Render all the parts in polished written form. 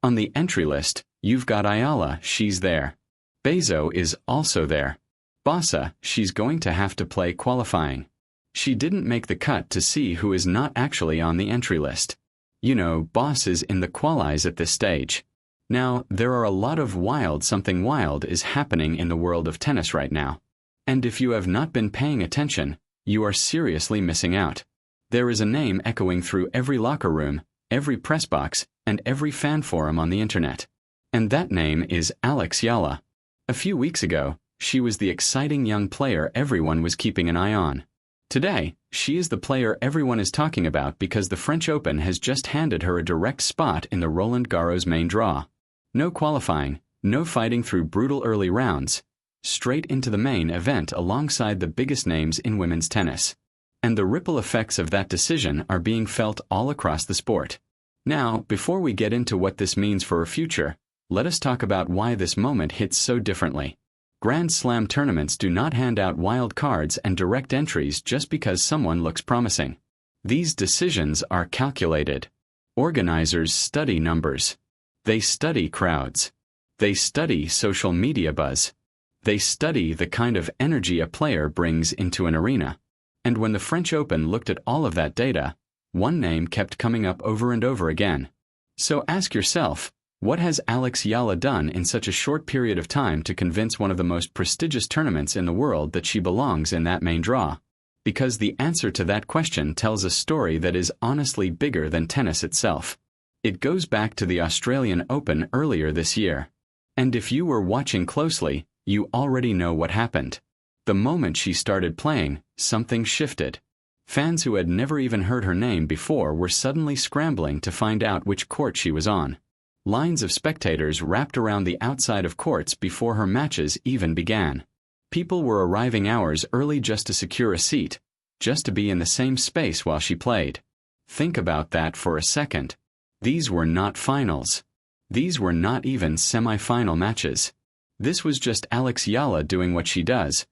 On the entry list, you've got Eala, she's there. Badosa is also there. Badosa, she's going to have to play qualifying. She didn't make the cut to see who is not actually on the entry list. You know, Badosa is in the qualies at this stage. Now, there are a lot of something wild is happening in the world of tennis right now. And if you have not been paying attention, you are seriously missing out. There is a name echoing through every locker room, every press box, and every fan forum on the internet. And that name is Eala. A few weeks ago, she was the exciting young player everyone was keeping an eye on. Today, she is the player everyone is talking about because the French Open has just handed her a direct spot in the Roland-Garros main draw. No qualifying, no fighting through brutal early rounds. Straight into the main event alongside the biggest names in women's tennis. And the ripple effects of that decision are being felt all across the sport. Now, before we get into what this means for her future, let us talk about why this moment hits so differently. Grand Slam tournaments do not hand out wild cards and direct entries just because someone looks promising. These decisions are calculated. Organizers study numbers. They study crowds. They study social media buzz. They study the kind of energy a player brings into an arena. And when the French Open looked at all of that data, one name kept coming up over and over again. So ask yourself, what has Eala done in such a short period of time to convince one of the most prestigious tournaments in the world that she belongs in that main draw? Because the answer to that question tells a story that is honestly bigger than tennis itself. It goes back to the Australian Open earlier this year. And if you were watching closely, you already know what happened. The moment she started playing, something shifted. Fans who had never even heard her name before were suddenly scrambling to find out which court she was on. Lines of spectators wrapped around the outside of courts before her matches even began. People were arriving hours early just to secure a seat, just to be in the same space while she played. Think about that for a second. These were not finals. These were not even semi-final matches. This was just Eala doing what she does,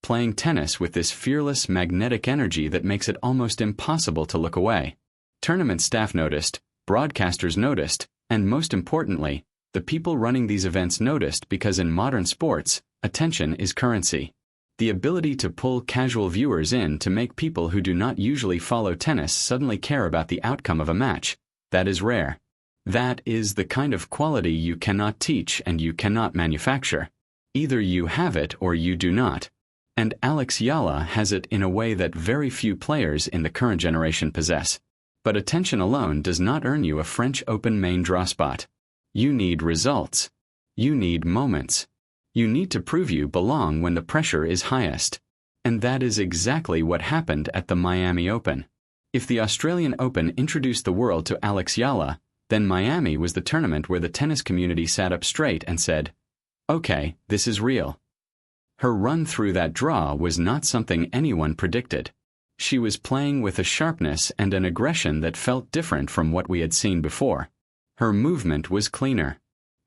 playing tennis with this fearless magnetic energy that makes it almost impossible to look away. Tournament staff noticed, broadcasters noticed, and most importantly, the people running these events noticed because in modern sports, attention is currency. The ability to pull casual viewers in to make people who do not usually follow tennis suddenly care about the outcome of a match, that is rare. That is the kind of quality you cannot teach and you cannot manufacture. Either you have it or you do not. And Eala has it in a way that very few players in the current generation possess. But attention alone does not earn you a French Open main draw spot. You need results. You need moments. You need to prove you belong when the pressure is highest. And that is exactly what happened at the Miami Open. If the Australian Open introduced the world to Eala, then Miami was the tournament where the tennis community sat up straight and said, okay, this is real. Her run through that draw was not something anyone predicted. She was playing with a sharpness and an aggression that felt different from what we had seen before. Her movement was cleaner.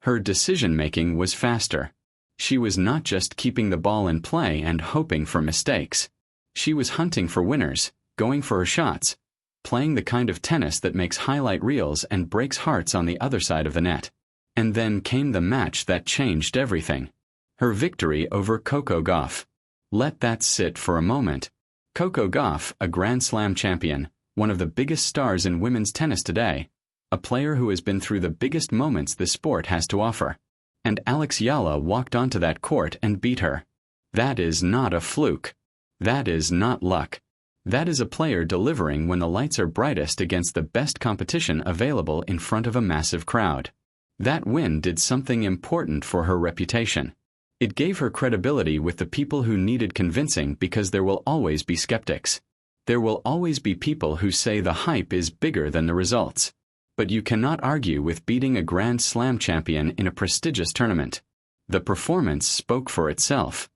Her decision-making was faster. She was not just keeping the ball in play and hoping for mistakes. She was hunting for winners, going for her shots, playing the kind of tennis that makes highlight reels and breaks hearts on the other side of the net. And then came the match that changed everything. Her victory over Coco Gauff. Let that sit for a moment. Coco Gauff, a Grand Slam champion, one of the biggest stars in women's tennis today, a player who has been through the biggest moments this sport has to offer. And Eala walked onto that court and beat her. That is not a fluke. That is not luck. That is a player delivering when the lights are brightest against the best competition available in front of a massive crowd. That win did something important for her reputation. It gave her credibility with the people who needed convincing because there will always be skeptics. There will always be people who say the hype is bigger than the results. But you cannot argue with beating a Grand Slam champion in a prestigious tournament. The performance spoke for itself.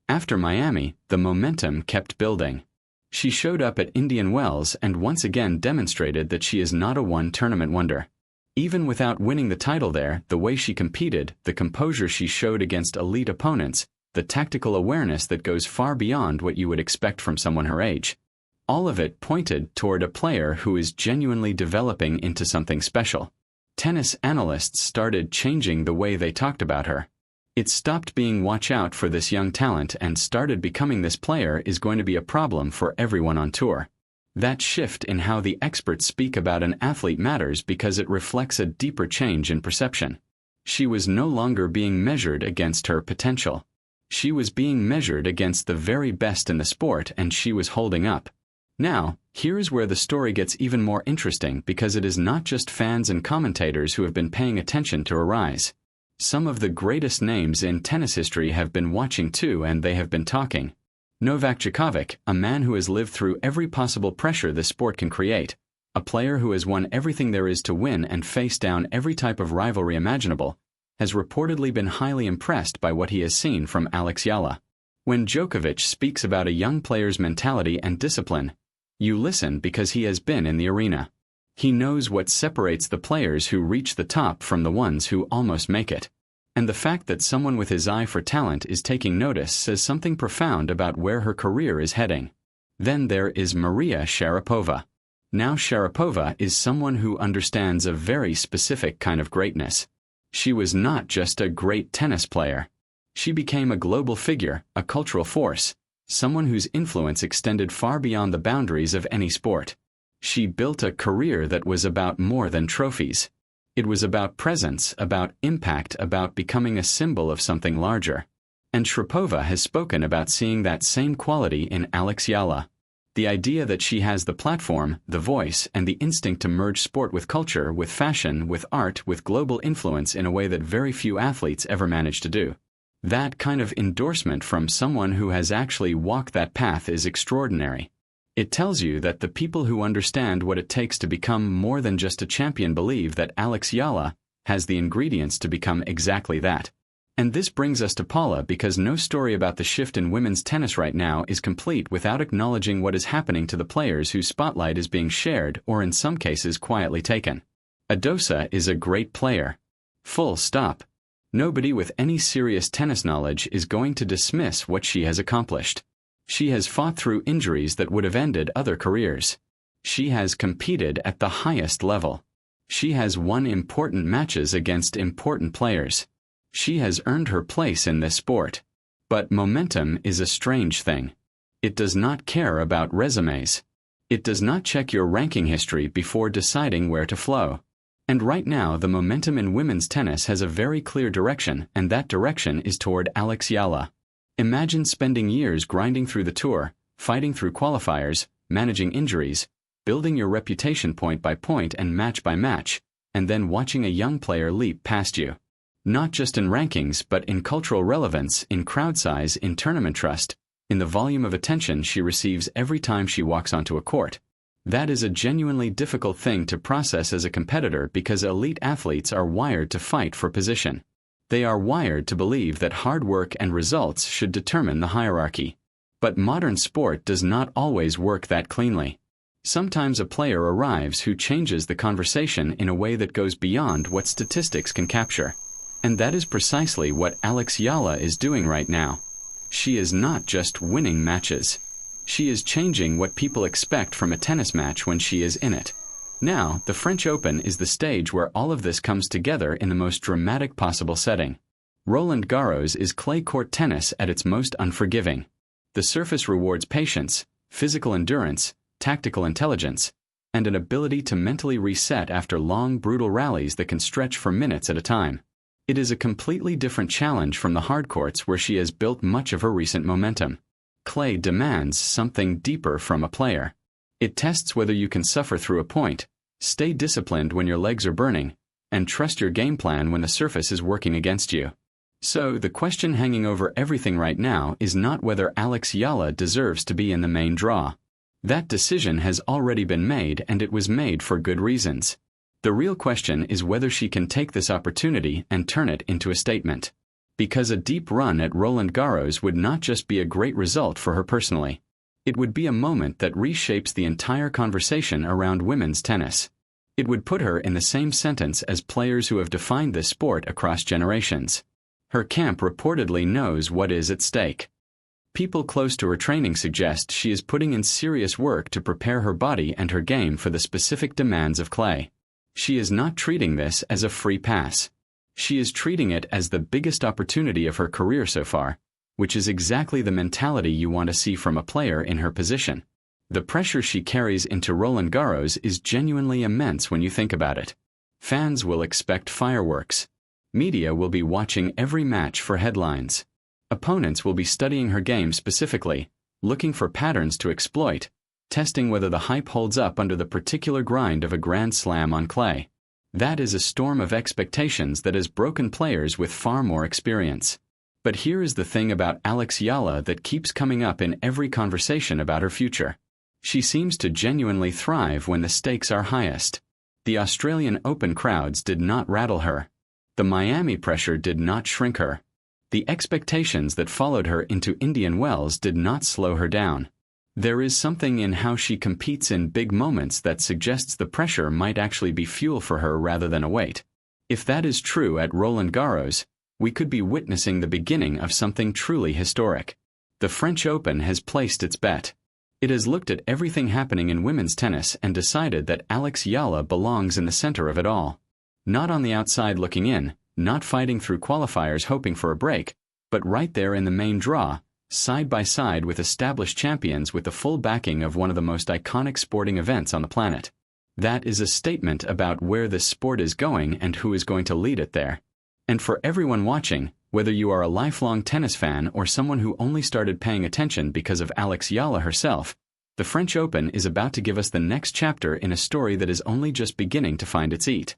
After Miami, the momentum kept building. She showed up at Indian Wells and once again demonstrated that she is not a one-tournament wonder. Even without winning the title there, the way she competed, the composure she showed against elite opponents, the tactical awareness that goes far beyond what you would expect from someone her age. All of it pointed toward a player who is genuinely developing into something special. Tennis analysts started changing the way they talked about her. It stopped being "watch out for this young talent" and started becoming "this player is going to be a problem for everyone on tour." That shift in how the experts speak about an athlete matters because it reflects a deeper change in perception. She was no longer being measured against her potential. She was being measured against the very best in the sport, and she was holding up. Now, here's where the story gets even more interesting because it is not just fans and commentators who have been paying attention to her rise. Some of the greatest names in tennis history have been watching too, and they have been talking. Novak Djokovic, a man who has lived through every possible pressure this sport can create, a player who has won everything there is to win and faced down every type of rivalry imaginable, has reportedly been highly impressed by what he has seen from Alex Eala. When Djokovic speaks about a young player's mentality and discipline, you listen because he has been in the arena. He knows what separates the players who reach the top from the ones who almost make it. And the fact that someone with his eye for talent is taking notice says something profound about where her career is heading. Then there is Maria Sharapova. Now Sharapova is someone who understands a very specific kind of greatness. She was not just a great tennis player. She became a global figure, a cultural force, someone whose influence extended far beyond the boundaries of any sport. She built a career that was about more than trophies. It was about presence, about impact, about becoming a symbol of something larger. And Sharapova has spoken about seeing that same quality in Alex Eala. The idea that she has the platform, the voice, and the instinct to merge sport with culture, with fashion, with art, with global influence in a way that very few athletes ever manage to do. That kind of endorsement from someone who has actually walked that path is extraordinary. It tells you that the people who understand what it takes to become more than just a champion believe that Alex Eala has the ingredients to become exactly that. And this brings us to Paula, because no story about the shift in women's tennis right now is complete without acknowledging what is happening to the players whose spotlight is being shared or in some cases quietly taken. Badosa is a great player. Full stop. Nobody with any serious tennis knowledge is going to dismiss what she has accomplished. She has fought through injuries that would have ended other careers. She has competed at the highest level. She has won important matches against important players. She has earned her place in this sport. But momentum is a strange thing. It does not care about resumes. It does not check your ranking history before deciding where to flow. And right now the momentum in women's tennis has a very clear direction, and that direction is toward Alex Eala. Imagine spending years grinding through the tour, fighting through qualifiers, managing injuries, building your reputation point by point and match by match, and then watching a young player leap past you. Not just in rankings, but in cultural relevance, in crowd size, in tournament trust, in the volume of attention she receives every time she walks onto a court. That is a genuinely difficult thing to process as a competitor because elite athletes are wired to fight for position. They are wired to believe that hard work and results should determine the hierarchy. But modern sport does not always work that cleanly. Sometimes a player arrives who changes the conversation in a way that goes beyond what statistics can capture. And that is precisely what Alex Eala is doing right now. She is not just winning matches. She is changing what people expect from a tennis match when she is in it. Now, the French Open is the stage where all of this comes together in the most dramatic possible setting. Roland-Garros is clay court tennis at its most unforgiving. The surface rewards patience, physical endurance, tactical intelligence, and an ability to mentally reset after long, brutal rallies that can stretch for minutes at a time. It is a completely different challenge from the hard courts where she has built much of her recent momentum. Clay demands something deeper from a player. It tests whether you can suffer through a point, stay disciplined when your legs are burning, and trust your game plan when the surface is working against you. So, the question hanging over everything right now is not whether Alex Eala deserves to be in the main draw. That decision has already been made, and it was made for good reasons. The real question is whether she can take this opportunity and turn it into a statement. Because a deep run at Roland-Garros would not just be a great result for her personally. It would be a moment that reshapes the entire conversation around women's tennis. It would put her in the same sentence as players who have defined this sport across generations. Her camp reportedly knows what is at stake. People close to her training suggest she is putting in serious work to prepare her body and her game for the specific demands of clay. She is not treating this as a free pass. She is treating it as the biggest opportunity of her career so far, which is exactly the mentality you want to see from a player in her position. The pressure she carries into Roland-Garros is genuinely immense when you think about it. Fans will expect fireworks. Media will be watching every match for headlines. Opponents will be studying her game specifically, looking for patterns to exploit, testing whether the hype holds up under the particular grind of a Grand Slam on clay. That is a storm of expectations that has broken players with far more experience. But here is the thing about Eala that keeps coming up in every conversation about her future. She seems to genuinely thrive when the stakes are highest. The Australian Open crowds did not rattle her. The Miami pressure did not shrink her. The expectations that followed her into Indian Wells did not slow her down. There is something in how she competes in big moments that suggests the pressure might actually be fuel for her rather than a weight. If that is true at Roland-Garros, we could be witnessing the beginning of something truly historic. The French Open has placed its bet. It has looked at everything happening in women's tennis and decided that Eala belongs in the center of it all. Not on the outside looking in, not fighting through qualifiers hoping for a break, but right there in the main draw, side by side with established champions with the full backing of one of the most iconic sporting events on the planet. That is a statement about where this sport is going and who is going to lead it there. And for everyone watching, whether you are a lifelong tennis fan or someone who only started paying attention because of Eala herself, the French Open is about to give us the next chapter in a story that is only just beginning to find its feet.